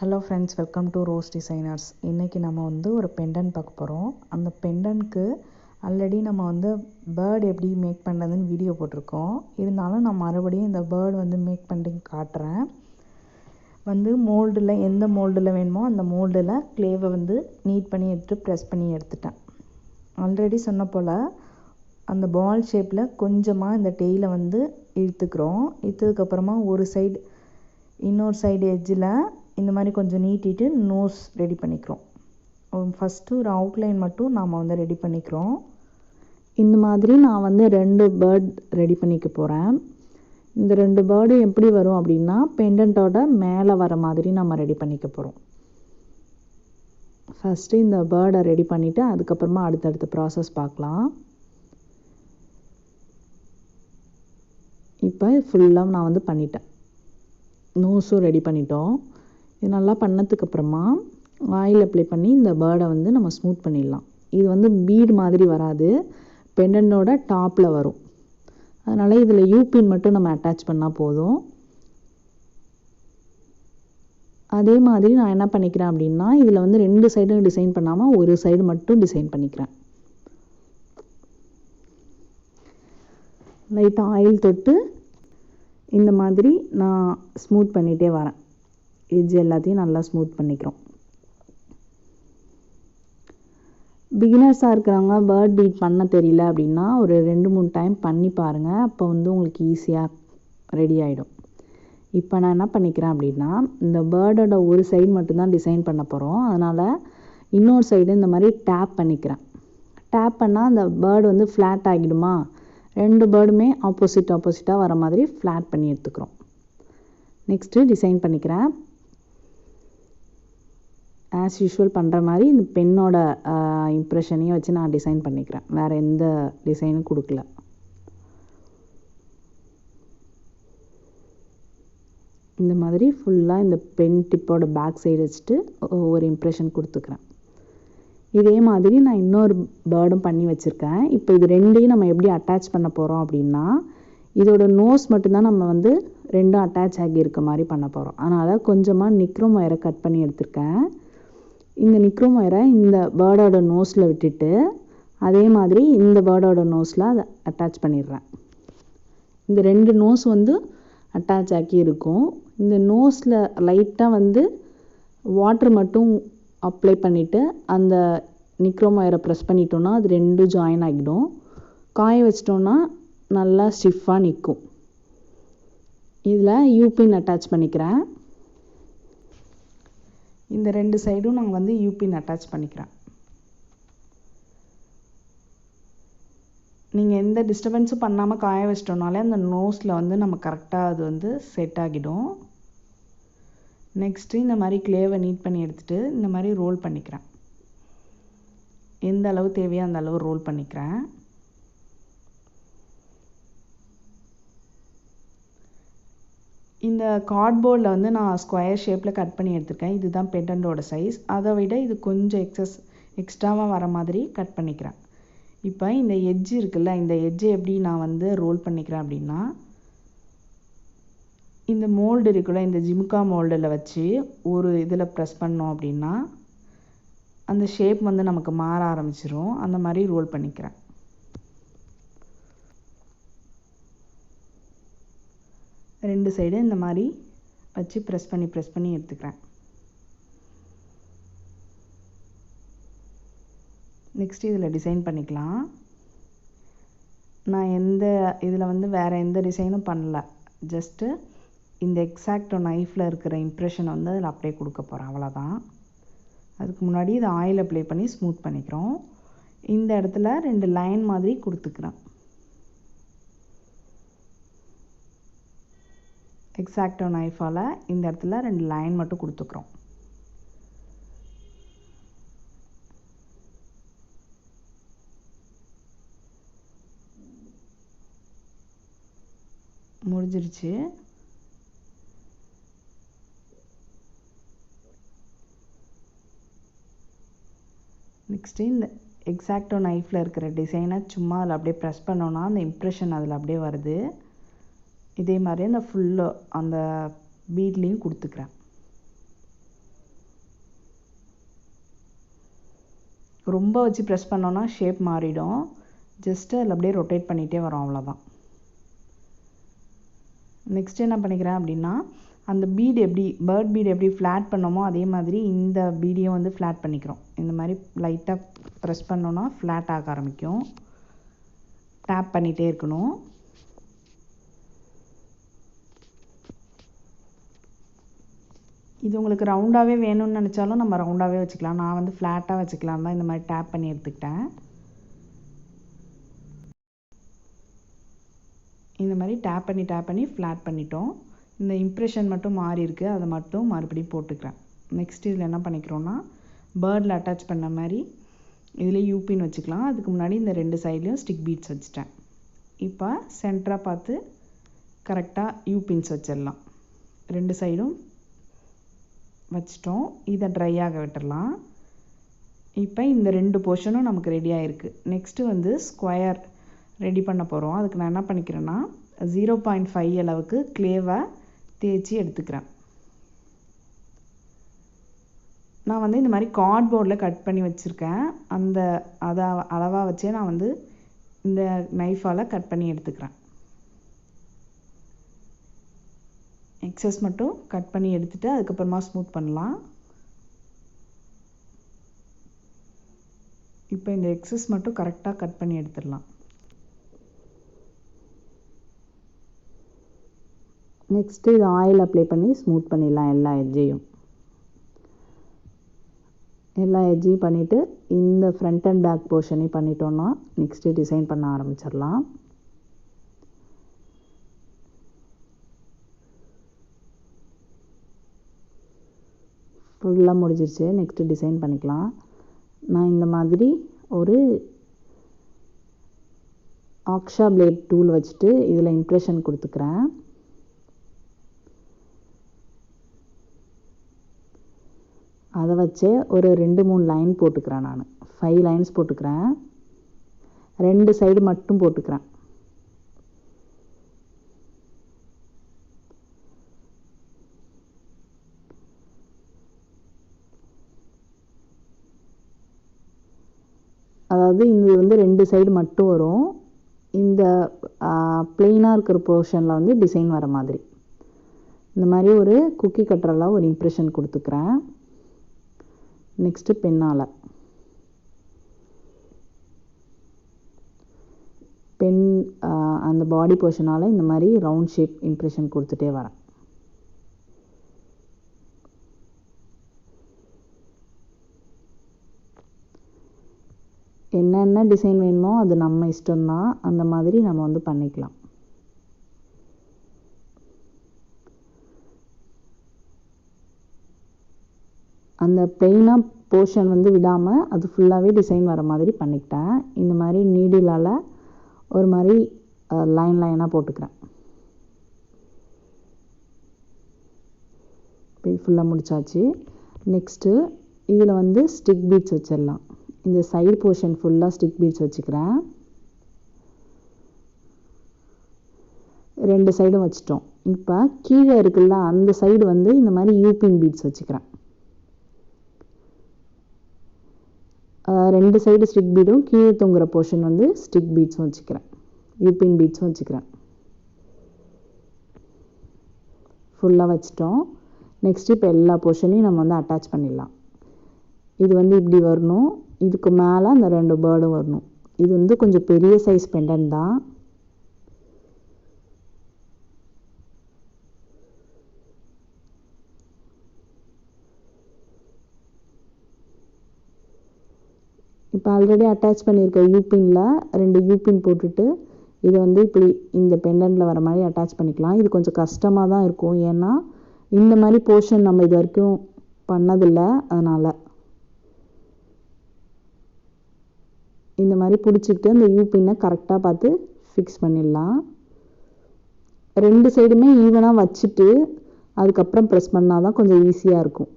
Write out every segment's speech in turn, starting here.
Hello friends, welcome to rose designers. இன்றைக்கி நம்ம வந்து ஒரு பெண்டன்ட் பார்க்க போகிறோம். அந்த பெண்டன்ட்க்கு ஆல்ரெடி நம்ம வந்து பேர்டு எப்படி மேக் பண்ணுறதுன்னு வீடியோ போட்டிருக்கோம். இருந்தாலும் நான் மறுபடியும் இந்த பேர்டு வந்து மேக் பண்ணி காட்டுறேன். வந்து மோல்டில் எந்த மோல்டில் வேணுமோ அந்த மோல்டில் க்ளேவை வந்து நீட் பண்ணி எடுத்துகிட்டு ப்ரெஸ் பண்ணி எடுத்துட்டேன். ஆல்ரெடி சொன்ன போல் அந்த பால் ஷேப்பில் கொஞ்சமாக இந்த டெய்லை வந்து இழுத்துக்கிறோம். இழுத்ததுக்கப்புறமா ஒரு சைடு இன்னொரு சைடு எட்ஜில் இந்த மாதிரி கொஞ்சம் நீட்டிட்டு நோஸ் ரெடி பண்ணிக்கிறோம். ஃபஸ்ட்டு ஒரு அவுட்லைன் மட்டும் நாம் வந்து ரெடி பண்ணிக்கிறோம். இந்த மாதிரி நான் வந்து 2 பேர்ட் ரெடி பண்ணிக்க போகிறேன். இந்த 2 பேர்டு எப்படி வரும் அப்படின்னா பெண்டன்ட்டோட மேலே வர மாதிரி நம்ம ரெடி பண்ணிக்க போகிறோம். ஃபஸ்ட்டு இந்த பேர்டை ரெடி பண்ணிவிட்டு அதுக்கப்புறமா அடுத்தடுத்த ப்ராசஸ் பார்க்கலாம். இப்போ ஃபுல்லாக நான் வந்து பண்ணிட்டேன். நோஸும் ரெடி பண்ணிட்டோம். இது நல்லா பண்ணதுக்கப்புறமா ஆயில் அப்ளை பண்ணி இந்த பேர்டை வந்து நம்ம ஸ்மூத் பண்ணிடலாம். இது வந்து பீடு மாதிரி வராது, பெண்டன்ட்டோட டாப்பில் வரும். அதனால் இதில் யூபின் மட்டும் நம்ம அட்டாச் பண்ணால் போதும். அதே மாதிரி நான் என்ன பண்ணிக்கிறேன் அப்படின்னா இதில் வந்து 2 சைடும் டிசைன் பண்ணாமல் ஒரு சைடு மட்டும் டிசைன் பண்ணிக்கிறேன். லைட்டாக ஆயில் தொட்டு இந்த மாதிரி நான் ஸ்மூத் பண்ணிகிட்டே வரேன். எட்ஜ் எல்லாத்தையும் நல்லா ஸ்மூத் பண்ணிக்கிறோம். பிகினர்ஸாக இருக்கிறவங்க பேர்ட் பீட் பண்ண தெரியல அப்படின்னா ஒரு 2-3 டைம் பண்ணி பாருங்கள். அப்போ வந்து உங்களுக்கு ஈஸியாக ரெடி ஆகிடும். இப்போ நான் என்ன பண்ணிக்கிறேன் அப்படின்னா இந்த பேர்டோட ஒரு சைடு மட்டும்தான் டிசைன் பண்ண போகிறோம். அதனால் இன்னொரு சைடு இந்த மாதிரி டேப் பண்ணிக்கிறேன். டேப் பண்ணால் அந்த பேர்டு வந்து ஃப்ளாட் ஆகிடுமா, 2 பேர்டுமே ஆப்போசிட்டாக வர மாதிரி ஃப்ளாட் பண்ணி எடுத்துக்கிறோம். நெக்ஸ்ட்டு டிசைன் பண்ணிக்கிறேன். ஆஸ் யூஷுவல் பண்ணுற மாதிரி இந்த பெண்ணோட இம்ப்ரெஷனையும் வச்சு நான் டிசைன் பண்ணிக்கிறேன். வேறு எந்த டிசைனும் கொடுக்கல. இந்த மாதிரி ஃபுல்லாக இந்த பென் டிப்போட பேக் சைடு வச்சுட்டு ஒரு இம்ப்ரெஷன் கொடுத்துக்கிறேன். இதே மாதிரி நான் இன்னொரு பேர்டும் பண்ணி வச்சுருக்கேன். இப்போ இது 2ஐயும் நம்ம எப்படி அட்டாச் பண்ண போகிறோம் அப்படின்னா இதோட நோஸ் மட்டும்தான் நம்ம வந்து 2 அட்டாச் ஆகி இருக்க மாதிரி பண்ண போகிறோம். அதனால் கொஞ்சமாக நிக்ரோம் ஒயரை கட் பண்ணி எடுத்திருக்கேன். இந்த நிக்ரோம் ஒயரை இந்த பேர்டோட நோஸில் விட்டுட்டு அதே மாதிரி இந்த பேர்டோட நோஸில் அதை அட்டாச் பண்ணிடுறேன். இந்த 2 நோஸ் வந்து அட்டாச் ஆக்கி இருக்கும். இந்த நோஸில் லைட்டாக வந்து வாட்டர் மட்டும் அப்ளை பண்ணிவிட்டு அந்த நிக்ரோம் ஒயரை ப்ரெஸ் பண்ணிட்டோன்னா அது 2 ஜாயின் ஆகிடும். காய வச்சிட்டோன்னா நல்லா ஸ்டிஃபாக நிற்கும். இதில் யூபின் அட்டாச் பண்ணிக்கிறேன். இந்த 2 சைடும் நான் வந்து யூபின் அட்டாச் பண்ணிக்கிறேன். நீங்கள் எந்த டிஸ்டர்பன்ஸும் பண்ணாமல் காய வச்சிட்டோம்னாலே அந்த நோஸில் வந்து நம்ம கரெக்டாக அது வந்து செட் ஆகிடும். நெக்ஸ்ட்டு இந்த மாதிரி க்ளேவை நீட் பண்ணி எடுத்துகிட்டு இந்த மாதிரி ரோல் பண்ணிக்கிறேன். எந்த அளவு தேவையோ அந்த அளவு ரோல் பண்ணிக்கிறேன். இந்த கார்ட்போர்டில் வந்து நான் ஸ்கொயர் ஷேப்பில் கட் பண்ணி எடுத்துருக்கேன். இதுதான் பெண்டன்ட்டோட சைஸ். அதை விட இது கொஞ்சம் எக்ஸ்ட்ராவாக வர மாதிரி கட் பண்ணிக்கிறேன். இப்போ இந்த எட்ஜ் இருக்குல்ல, இந்த எட்ஜை எப்படி நான் வந்து ரோல் பண்ணிக்கிறேன் அப்படின்னா இந்த மோல்டு இருக்குல்ல, இந்த ஜிமுக்கா மோல்டில் வச்சு ஒரு இதில் ப்ரெஸ் பண்ணோம் அப்படின்னா அந்த ஷேப் வந்து நமக்கு மாற ஆரம்பிச்சிரும். அந்த மாதிரி ரோல் பண்ணிக்கிறேன். ரெண்டு சைடு இந்த மாதிரி வச்சு ப்ரெஸ் பண்ணி எடுத்துக்கிறேன். நெக்ஸ்ட் இதில் டிசைன் பண்ணிக்கலாம். நான் இதில் வந்து வேறு எந்த டிசைனும் பண்ணல. ஜஸ்ட்டு இந்த எக்ஸாக்டோ நைஃப்பில் இருக்கிற இம்ப்ரெஷனை வந்து அதில் அப்படியே கொடுக்க போகிறேன், அவ்வளோதான். அதுக்கு முன்னாடி இதை ஆயில் அப்ளை பண்ணி ஸ்மூத் பண்ணிக்கிறோம். இந்த இடத்துல 2 லைன் மாதிரி கொடுத்துக்கிறேன். எக்ஸாக்டோ நைஃபால் இந்த இடத்துல 2 லைன் மட்டும் கொடுத்துக்கிறோம். முடிஞ்சிருச்சு. நெக்ஸ்ட்டு இந்த எக்ஸாக்டோ நைஃப்பில் இருக்கிற டிசைனை சும்மா அதில் அப்படியே ப்ரெஸ் பண்ணோன்னா அந்த இம்ப்ரெஷன் அதில் அப்படியே வருது. இதே மாதிரி அந்த ஃபுல்லு அந்த பீட்லேயும் கொடுத்துக்கிறேன். ரொம்ப வச்சு ப்ரெஸ் பண்ணோன்னா ஷேப் மாறிடும். ஜஸ்ட்டு அதில் அப்படியே ரொட்டேட் பண்ணிகிட்டே வரோம், அவ்வளோதான். நெக்ஸ்ட் என்ன பண்ணிக்கிறேன் அப்படின்னா, அந்த பீடு எப்படி பேர்ட் பீடு எப்படி ஃப்ளாட் பண்ணோமோ அதே மாதிரி இந்த பீடையும் வந்து ஃப்ளாட் பண்ணிக்கிறோம். இந்த மாதிரி லைட்டாக ப்ரெஸ் பண்ணோன்னா ஃப்ளாட் ஆக ஆரம்பிக்கும். டேப் பண்ணிகிட்டே இருக்கணும். இது உங்களுக்கு ரவுண்டாகவே வேணும்னு நினச்சாலும் நம்ம ரவுண்டாகவே வச்சுக்கலாம். நான் வந்து ஃப்ளாட்டாக வச்சுக்கலாம் தான் இந்த மாதிரி டேப் பண்ணி எடுத்துக்கிட்டேன். இந்த மாதிரி டேப் பண்ணி ஃப்ளாட் பண்ணிட்டோம். இந்த இம்ப்ரெஷன் மட்டும் மாறி இருக்குது, அதை மட்டும் மறுபடியும் போட்டுக்கிறேன். நெக்ஸ்ட் இதில் என்ன பண்ணிக்கிறோன்னா, பேர்டில் அட்டாச் பண்ண மாதிரி இதில் யூபின் வச்சுக்கலாம். அதுக்கு முன்னாடி இந்த 2 சைட்லேயும் ஸ்டிக் பீட்ஸ் வச்சுட்டேன். இப்போ சென்டராக பார்த்து கரெக்டாக யூபின்ஸ் வச்சிடலாம். 2 சைடும் வச்சிட்டோம். இதை ட்ரை ஆக விட்டுடலாம். இப்போ இந்த 2 போர்ஷனும் நமக்கு ரெடி ஆகிருக்கு. நெக்ஸ்ட்டு வந்து ஸ்கொயர் ரெடி பண்ண போகிறோம். அதுக்கு நான் என்ன பண்ணிக்கிறேன்னா, 0.5 அளவுக்கு க்ளேவை தேய்ச்சி எடுத்துக்கிறேன். நான் வந்து இந்த மாதிரி கார்ட்போர்டில் கட் பண்ணி வச்சுருக்கேன். அதை அளவாக வச்சே நான் வந்து இந்த நைஃபால் கட் பண்ணி எடுத்துக்கிறேன். எக்ஸஸ் மட்டும் கட் பண்ணி எடுத்துகிட்டு அதுக்கப்புறமா ஸ்மூத் பண்ணலாம். இப்போ இந்த எக்ஸஸ் மட்டும் கரெக்டாக கட் பண்ணி எடுத்துடலாம். நெக்ஸ்ட்டு இது ஆயில் அப்ளை பண்ணி ஸ்மூத் பண்ணிடலாம் எல்லா எட்ஜையும் பண்ணிவிட்டு இந்த ஃப்ரண்ட் அண்ட் பேக் போர்ஷனையும் பண்ணிட்டோன்னா நெக்ஸ்ட்டு டிசைன் பண்ண ஆரம்பிச்சிடலாம். ஃபுல்லாக முடிஞ்சிருச்சு. நெக்ஸ்ட்டு டிசைன் பண்ணிக்கலாம். நான் இந்த மாதிரி ஒரு ஆக்ஷா பிளேட் டூல் வச்சுட்டு இதில் இம்ப்ரெஷன் கொடுத்துக்கிறேன். அதை வச்சு ஒரு 2-3 லைன் போட்டுக்கிறேன். நான் 5 லைன்ஸ் போட்டுக்கிறேன். 2 சைடு மட்டும் போட்டுக்கிறேன். அதாவது இது வந்து 2 சைடு மட்டும் வரும். இந்த பிளெயினாக இருக்கிற போர்ஷனில் வந்து டிசைன் வர மாதிரி இந்த மாதிரி ஒரு குக்கி கட்டரெல்லாம் ஒரு இம்ப்ரெஷன் கொடுத்துக்கிறேன். நெக்ஸ்ட்டு பெண்ணால் அந்த பாடி போர்ஷனால் இந்த மாதிரி ரவுண்ட் ஷேப் இம்ப்ரெஷன் கொடுத்துட்டே வரேன். என்னென்ன டிசைன் வேணுமோ அது நம்ம இஷ்டம்தான். அந்த மாதிரி நம்ம வந்து பண்ணிக்கலாம். அந்த பிளெயினாக போர்ஷன் வந்து விடாமல் அது ஃபுல்லாகவே டிசைன் வர மாதிரி பண்ணிக்கிட்டேன். இந்த மாதிரி நீடிலால் ஒரு மாதிரி லைனாக போட்டுக்கிறேன். இது ஃபுல்லாக முடிச்சாச்சு. நெக்ஸ்ட்டு இதில் வந்து ஸ்டிக் பீட்ஸ் வச்சிடலாம். இந்த சைடு போர்ஷன் ஃபுல்லாக ஸ்டிக் பீட்ஸ் வச்சுக்கிறேன். 2 சைடும் வச்சிட்டோம். இப்போ கீழே இருக்குல்ல அந்த சைடு வந்து இந்த மாதிரி யூபின் பீட்ஸ் வச்சுக்கிறேன். 2 சைடு ஸ்டிக் பீடும் கீழே தொங்குற போர்ஷன் வந்து ஸ்டிக் பீட்ஸும் வச்சுக்கிறேன். யூபின் பீட்ஸும் வச்சுக்கிறேன். ஃபுல்லாக வச்சிட்டோம். நெக்ஸ்ட்டு இப்போ எல்லா போர்ஷனையும் நம்ம வந்து அட்டாச் பண்ணிடலாம். இது வந்து இப்படி வரணும். இதுக்கு மேலே அந்த 2 பேர்டும் வரணும். இது வந்து கொஞ்சம் பெரிய சைஸ் பெண்டன்ட் தான். இப்போ ஆல்ரெடி அட்டாச் பண்ணியிருக்க யூபினில் 2 யூபின் போட்டுட்டு இதை வந்து இப்படி இந்த பெண்டன்ட்டில் வர மாதிரி அட்டாச் பண்ணிக்கலாம். இது கொஞ்சம் கஷ்டமாக தான் இருக்கும். ஏன்னா இந்த மாதிரி போர்ஷன் நம்ம இது வரைக்கும் பண்ணதில்லை. அதனால் இந்த மாதிரி பிடிச்சிக்கிட்டு அந்த யூபினை கரெக்டாக பார்த்து ஃபிக்ஸ் பண்ணிடலாம். 2 சைடுமே ஈவனாக வச்சுட்டு அதுக்கப்புறம் ப்ரெஸ் பண்ணால் தான் கொஞ்சம் ஈஸியாக இருக்கும்.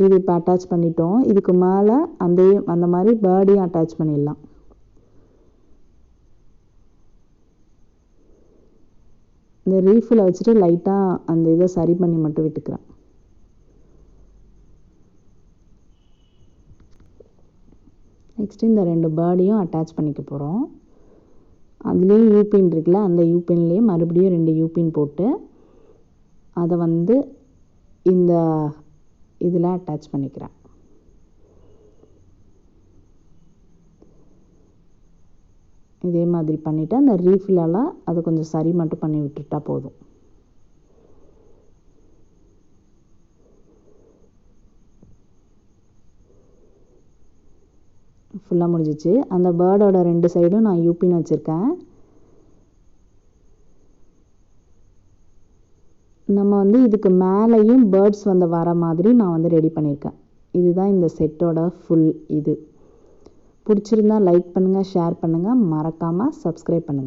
இது இப்போ அட்டாச் பண்ணிட்டோம். இதுக்கு மேலே அந்த மாதிரி பேர்டையும் அட்டாச் பண்ணிடலாம். இந்த ரீஃபில் வச்சுட்டு லைட்டாக அந்த இதை சரி பண்ணி மட்டும் விட்டுக்கிறேன். நெக்ஸ்ட்டு இந்த 2 பேர்டையும் அட்டாச் பண்ணிக்க போகிறோம். அதுலேயும் யூபின் இருக்குல்ல, அந்த யூபின்லேயே மறுபடியும் 2 யூபின் போட்டு அதை வந்து இந்த இதில் அட்டாச் பண்ணிக்கிறேன். இதே மாதிரி பண்ணிவிட்டு அந்த ரீஃபில்லாம் அதை கொஞ்சம் சரி மட்டும் பண்ணி விட்டுட்டா போதும். ஃபுல்லாக முடிஞ்சிச்சு. அந்த பேர்டோட 2 சைடும் நான் யூபின் வச்சுருக்கேன். நம்ம வந்து இதுக்கு மேலேயும் பேர்ட்ஸ் வந்து வர மாதிரி நான் வந்து ரெடி பண்ணியிருக்கேன். இதுதான் இந்த செட்டோட ஃபுல் இது. பிடிச்சிருந்தா லைக் பண்ணுங்கள், ஷேர் பண்ணுங்கள், மறக்காமல் சப்ஸ்கிரைப் பண்ணுங்கள்.